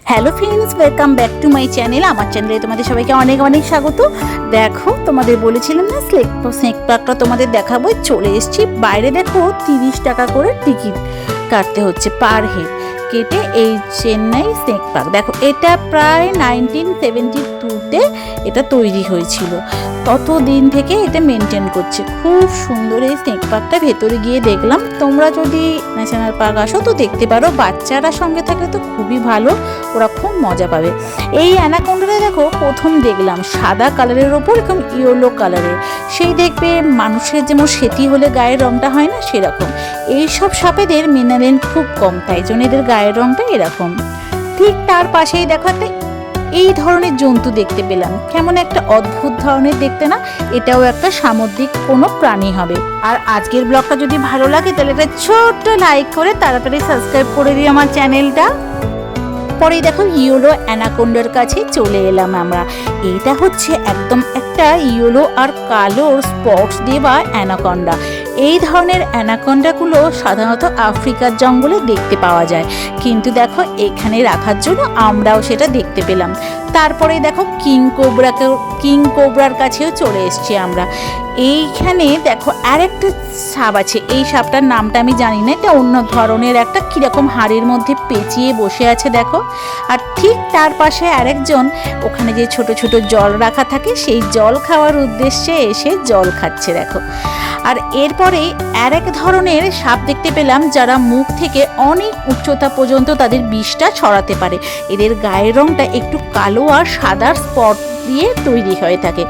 Hello friends, welcome back to my channel. আমার চ্যানেলে তোমাদের সবাইকে অনেক অনেক স্বাগত। দেখো, তোমাদের বলেছিলাম না স্নেক পার্কটা তোমাদের দেখাবো, চলে এসেছি। বাইরে দেখো 30 টাকা করে টিকিট কাটতে হচ্ছে পার হেড কেটে এই চেন্নাই স্নেক পার্ক। দেখো, এটা প্রায় 1972-তে এটা তৈরি হয়েছিল, ততদিন থেকে এটা মেনটেন করছে। খুব সুন্দর এই স্নেক পার্কটা, ভেতরে গিয়ে দেখলাম। তোমরা যদি ন্যাশনাল পার্ক আসো তো দেখতে পারো, বাচ্চারা সঙ্গে থাকলে তো খুবই ভালো, ওরা খুব মজা পাবে। এই অ্যানাকোন্ডাটা দেখো প্রথম দেখলাম সাদা কালারের ওপর এরকম ইয়েলো কালারের, সেই দেখবে মানুষের যেমন সেটি হলে গায়ের রঙটা হয় না, সেরকম। এইসব সাপেদের মিনারেল খুব কম, তাই জন্য এদের গায়ের রঙটা এরকম। ঠিক তার পাশেই দেখো একটা এই ধরনের জন্তু দেখতে পেলাম, কেমন একটা অদ্ভুত ধরনের দেখতে না? এটাও একটা সামুদ্রিক কোনো প্রাণী হবে। আর আজকের ব্লগটা যদি ভালো লাগে তাহলে একটা ছোট্ট লাইক করে তাড়াতাড়ি সাবস্ক্রাইব করে দিই আমার চ্যানেলটা। পরে দেখো ইয়েলো অ্যানাকোন্ডার কাছে চলে এলাম আমরা। এটা হচ্ছে একদম একটা ইয়েলো আর কালোর স্পটস দেওয়া অ্যানাকোন্ডা। এই ধরনের অ্যানাকোন্ডাগুলো সাধারণত আফ্রিকার জঙ্গলে দেখতে পাওয়া যায়, কিন্তু দেখো এখানে রাখার জন্য আমরাও সেটা দেখতে পেলাম। তারপরে দেখো কিং কোবরার কাছেও চলে এসেছি আমরা। এইখানে দেখো আরেকটা সাপ আছে, এই সাপটার নামটা আমি জানি না, এটা অন্য ধরনের একটা কিরকম হাড়ির মধ্যে পেঁচিয়ে বসে আছে দেখো। আর ঠিক তার পাশে আরেকজন, ওখানে যে ছোট ছোট জল রাখা থাকে, সেই জল খাওয়ার উদ্দেশ্যে এসে জল খাচ্ছে দেখো। আর এরপরে আরেক ধরনের সাপ দেখতে পেলাম, যারা মুখ থেকে অনেক উচ্চতা পর্যন্ত তাদের বিষটা ছড়াতে পারে। এদের গায়ের রঙটা একটু কালো আর সাদার স্পট দিয়ে তৈরি হয়ে থাকে।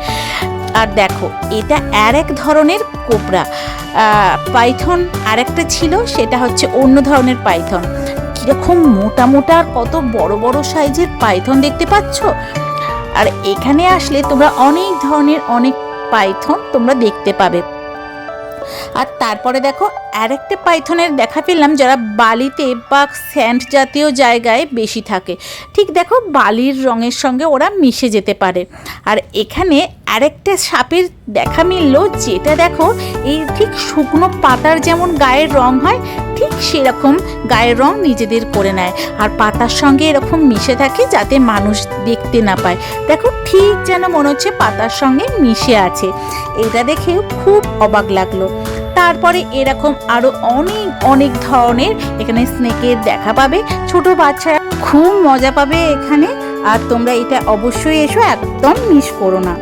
আর দেখো, এটা আরেক ধরনের কোবরা। পাইথন আরেকটা ছিল, সেটা হচ্ছে অন্য ধরনের পাইথন। কিরকম মোটা মোটা আর কত বড় বড় সাইজের পাইথন দেখতে পাচ্ছ। আর এখানে আসলে তোমরা অনেক ধরনের অনেক পাইথন তোমরা দেখতে পাবে। আর তারপরে দেখো আরেকটা পাইথনের দেখা পেলাম, যারা বালিতে বা স্যান্ড জাতীয় জায়গায় বেশি থাকে। ঠিক দেখো বালির রঙের সঙ্গে ওরা মিশে যেতে পারে। আর এখানে আরেকটা সাপের দেখা মিলল, যেটা দেখো এই ঠিক শুকনো পাতার যেমন গায়ের রং হয়, ঠিক সেরকম গায়ের রং নিজেদের করে নেয়। আর পাতার সঙ্গে এরকম মিশে থাকে যাতে মানুষ দেখতে না পায়। দেখো ঠিক যেন মনে হচ্ছে পাতার সঙ্গে মিশে আছে। এটা দেখে খুব অবাক লাগলো। তারপরে এরকম আরো অনেক অনেক ধরনের এখানে স্নেকের দেখা পাবে। ছোট বাচ্চারা খুব মজা পাবে এখানে। আর তোমরা এটা অবশ্যই এসো, একদম মিস করো না।